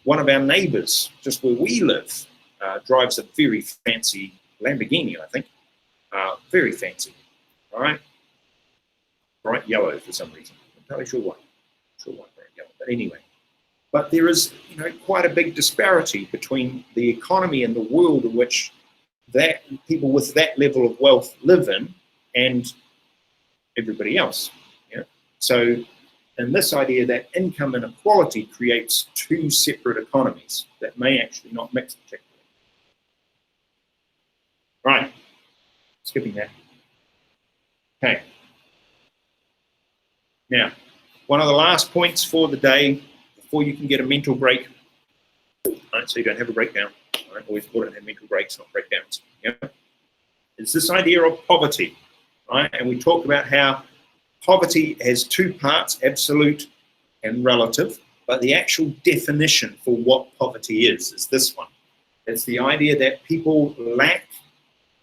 One of our neighbours, just where we live, drives a very fancy Lamborghini, I think. Very fancy, all right? Bright yellow for some reason. I'm not entirely sure why. Bright yellow. But anyway. But there is, you know, quite a big disparity between the economy and the world in which that people with that level of wealth live in and everybody else. Yeah. So, and this idea that income inequality creates two separate economies that may actually not mix particularly. Right. Skipping that. Okay. Now, one of the last points for the day before you can get a mental break, right, so you don't have a breakdown. Right, always important to have mental breaks, not breakdowns. Yeah, it's this idea of poverty, right? And we talked about how poverty has two parts, absolute and relative, but the actual definition for what poverty is this one. It's the idea that people lack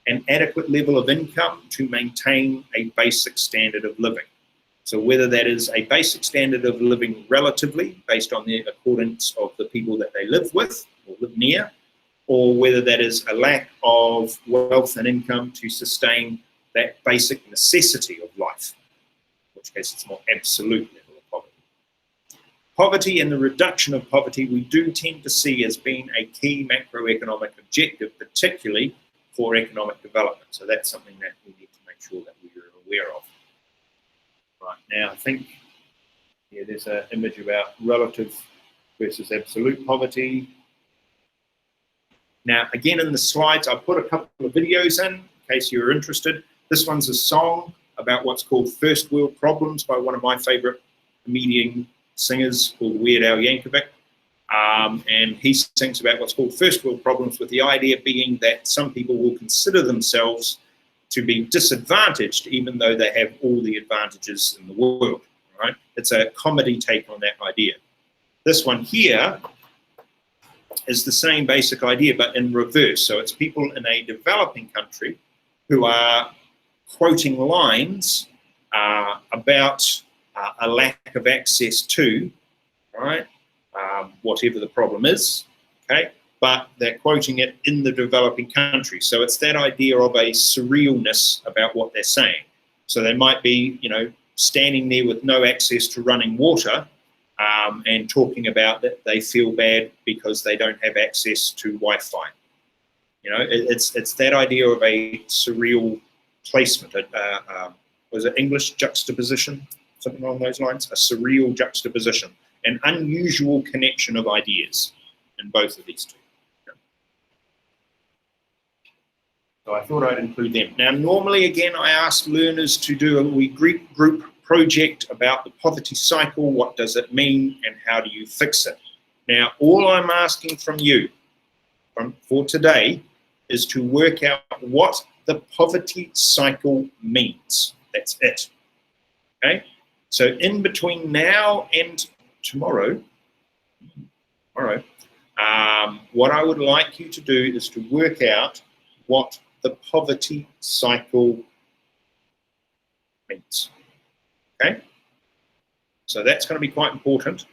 an adequate level of income to maintain a basic standard of living. So whether that is a basic standard of living relatively, based on the accordance of the people that they live with or live near, or whether that is a lack of wealth and income to sustain that basic necessity of life, in which case it's more absolute level of poverty. Poverty and the reduction of poverty we do tend to see as being a key macroeconomic objective, particularly for economic development. So that's something that we need to make sure that we are aware of. Right, now I think, yeah, there's an image about relative versus absolute poverty. Now, again, in the slides, I put a couple of videos in case you're interested. This one's a song about what's called First World Problems by one of my favorite comedian singers called Weird Al Yankovic. And he sings about what's called first world problems, with the idea being that some people will consider themselves to be disadvantaged even though they have all the advantages in the world, right? It's a comedy take on that idea. This one here is the same basic idea, but in reverse. So it's people in a developing country who are quoting lines about a lack of access to, right, whatever the problem is, okay? But they're quoting it in the developing country. So it's that idea of a surrealness about what they're saying. So they might be, you know, standing there with no access to running water and talking about that they feel bad because they don't have access to Wi-Fi. You know, it's that idea of a surreal placement. Was it English juxtaposition? Something along those lines? A surreal juxtaposition. An unusual connection of ideas in both of these two. So I thought I'd include them. Now, normally, again, I ask learners to do a group project about the poverty cycle. What does it mean and how do you fix it? Now, all I'm asking from you for today is to work out what the poverty cycle means. That's it. Okay? So in between now and tomorrow, what I would like you to do is to work out what the poverty cycle means. Okay? So that's going to be quite important.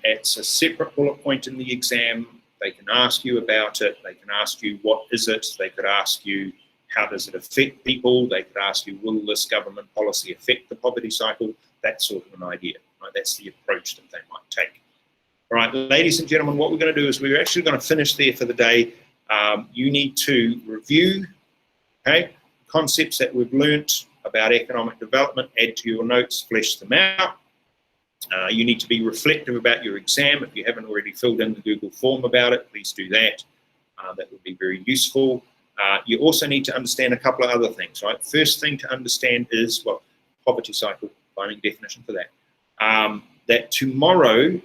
It's a separate bullet point in the exam They can ask you about it. They can ask you, what is it? They could ask you, how does it affect people? They could ask you, will this government policy affect the poverty cycle? That sort of an idea. Right? That's the approach that they might take. All right, ladies and gentlemen, what we're going to do is we're actually going to finish there for the day. You need to review, okay, concepts that we've learnt about economic development, add to your notes, flesh them out. You need to be reflective about your exam. If you haven't already filled in the Google form about it, please do that. That would be very useful. You also need to understand a couple of other things, right? First thing to understand is, well, poverty cycle, finding definition for that. That tomorrow,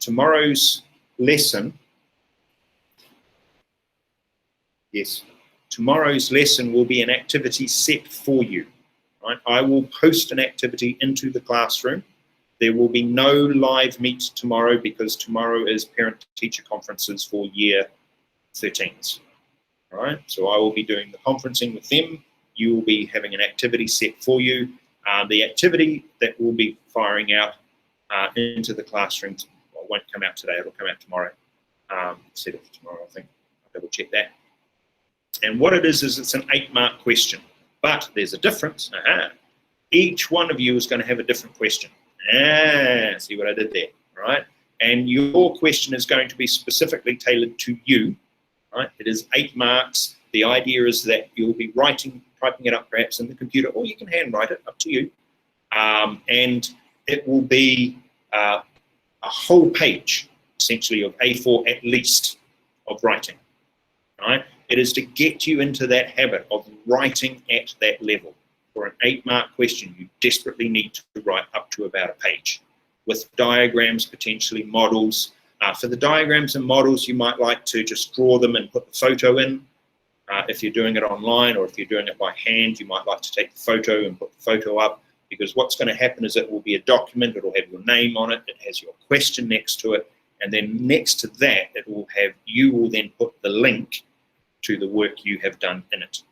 tomorrow's lesson, yes, tomorrow's lesson will be an activity set for you, right? I will post an activity into the classroom. There will be no live meet tomorrow because tomorrow is parent-teacher conferences for year 13s. All right, so I will be doing the conferencing with them. You will be having an activity set for you. The activity that will be firing out into the classroom, well, won't come out today, it'll come out tomorrow. Set it for tomorrow, I think. I'll double check that. And what it is it's an 8-mark question. But there's a difference. Each one of you is going to have a different question. See what I did there, right? And your question is going to be specifically tailored to you, right? It is 8 marks. The idea is that you'll be typing it up perhaps in the computer, or you can handwrite it, up to you. And it will be a whole page, essentially, of A4 at least, of writing, right? It is to get you into that habit of writing at that level. For an 8-mark question, you desperately need to write up to about a page with diagrams, potentially models. For the diagrams and models, you might like to just draw them and put the photo in. If you're doing it online or if you're doing it by hand, you might like to take the photo and put the photo up, because what's going to happen is it will be a document, it will have your name on it, it has your question next to it, and then next to that, you will then put the link to the work you have done in it.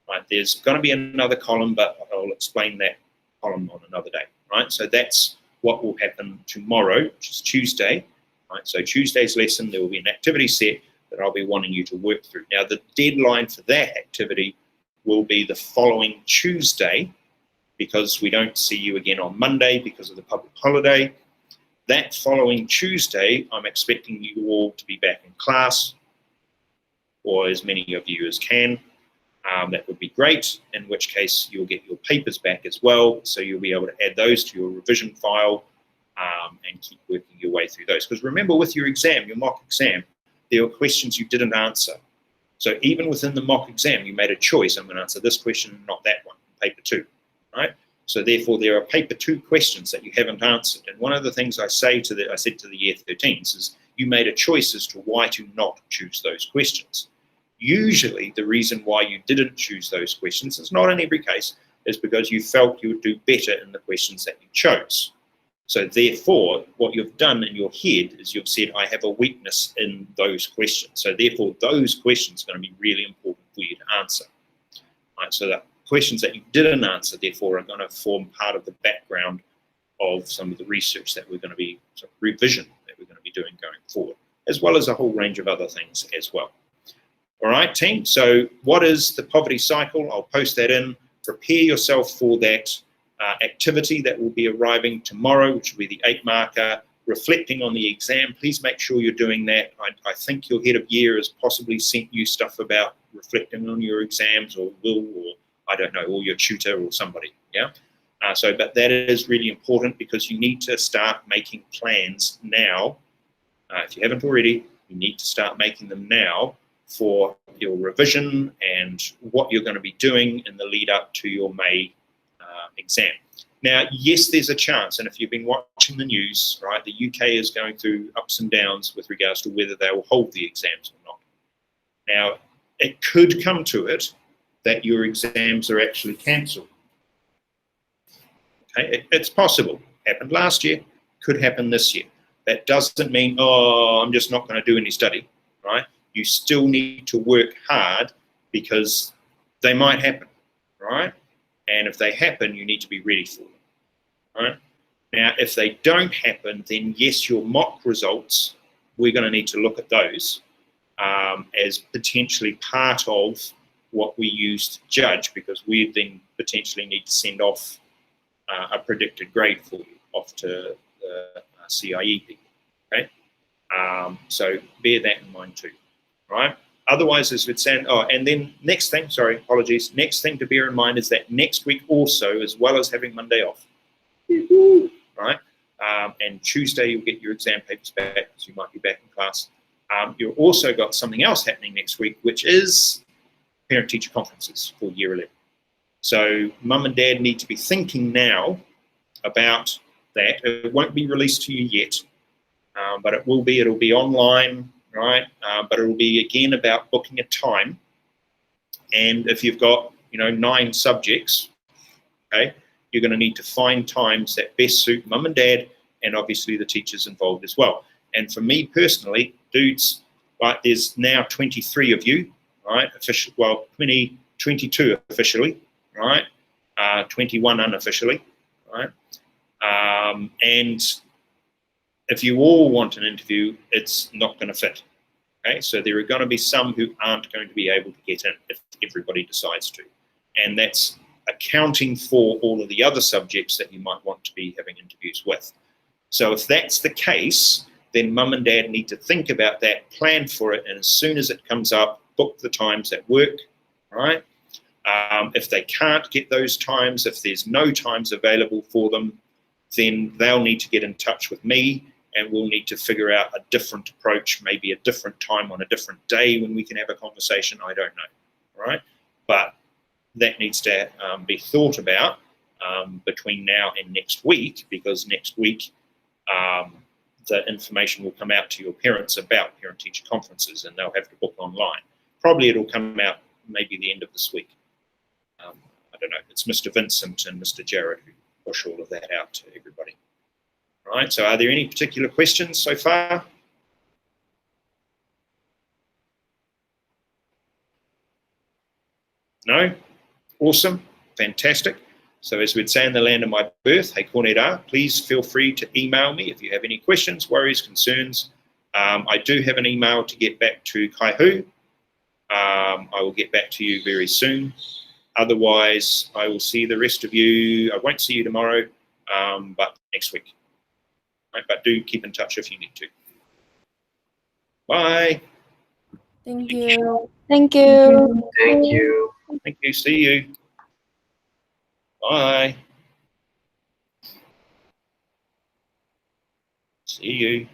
Right, there's going to be another column, but I'll explain that column on another day. Right, so that's what will happen tomorrow, which is Tuesday. Right, so Tuesday's lesson, there will be an activity set that I'll be wanting you to work through. Now, the deadline for that activity will be the following Tuesday, because we don't see you again on Monday because of the public holiday. That following Tuesday, I'm expecting you all to be back in class, or as many of you as can. That would be great, in which case you'll get your papers back as well, so you'll be able to add those to your revision file and keep working your way through those. Because remember, with your exam, your mock exam, there were questions you didn't answer. So even within the mock exam, you made a choice. I'm going to answer this question, not that one, paper 2, right? So therefore, there are paper 2 questions that you haven't answered. And one of the things I said to the year 13s is, you made a choice as to why to not choose those questions. Usually, the reason why you didn't choose those questions, it's not in every case, is because you felt you would do better in the questions that you chose. So therefore, what you've done in your head is you've said, I have a weakness in those questions. So therefore, those questions are going to be really important for you to answer. Right, so the questions that you didn't answer, therefore, are going to form part of the background of some of the research that we're going to be, revision that we're going to be doing going forward, as well as a whole range of other things as well. All right, team, so what is the poverty cycle? I'll post that in. Prepare yourself for that activity that will be arriving tomorrow, which will be the 8-marker, reflecting on the exam. Please make sure you're doing that. I think your head of year has possibly sent you stuff about reflecting on your exams, or will, or I don't know, or your tutor or somebody, yeah? But that is really important, because you need to start making plans now. If you haven't already, you need to start making them now for your revision and what you're going to be doing in the lead up to your May exam. Now, yes, there's a chance, and if you've been watching the news, right, the UK is going through ups and downs with regards to whether they will hold the exams or not. Now, it could come to it that your exams are actually cancelled. Okay, it's possible. Happened last year, could happen this year. That doesn't mean, oh, I'm just not going to do any study, right? You still need to work hard, because they might happen, right? And if they happen, you need to be ready for them, right? Now, if they don't happen, then yes, your mock results we're going to need to look at those as potentially part of what we use to judge, because we then potentially need to send off a predicted grade for you off to the CIE people, okay? So bear that in mind too, right? Otherwise, as we'd say, oh, and then next thing, sorry, apologies, next thing to bear in mind is that next week also, as well as having Monday off, right? And Tuesday you'll get your exam papers back, so you might be back in class. You've also got something else happening next week, which is parent-teacher conferences for Year 11. So mum and dad need to be thinking now about that. It won't be released to you yet, but it will be. It'll be online, right? But it'll be again about booking a time. And if you've got 9 subjects, okay, you're going to need to find times that best suit mum and dad, and obviously the teachers involved as well. And for me personally, dudes, right, there's now 23 of you, right? Official, well, 22 officially, right? 21 unofficially, right? And if you all want an interview, it's not going to fit. Okay, so there are going to be some who aren't going to be able to get in if everybody decides to, and that's accounting for all of the other subjects that you might want to be having interviews with. So if that's the case, then mum and dad need to think about that, plan for it, and as soon as it comes up, book the times that work, right? If they can't get those times, if there's no times available for them, then they'll need to get in touch with me, and we'll need to figure out a different approach, maybe a different time on a different day when we can have a conversation. I don't know, right? But that needs to be thought about between now and next week, because next week the information will come out to your parents about parent-teacher conferences, and they'll have to book online. Probably it'll come out maybe the end of this week. I don't know. It's Mr. Vincent and Mr. Jared who push all of that out to everybody. All right, so are there any particular questions so far? No? Awesome, fantastic. So as we'd say in the land of my birth, hey Korneda, please feel free to email me if you have any questions, worries, concerns. I do have an email to get back to Kaihu. I will get back to you very soon. Otherwise, I will see the rest of you. I won't see you tomorrow, but next week. Right, but do keep in touch if you need to. Bye. Thank you. Thank you. Thank you. Thank you. See you. Bye. See you.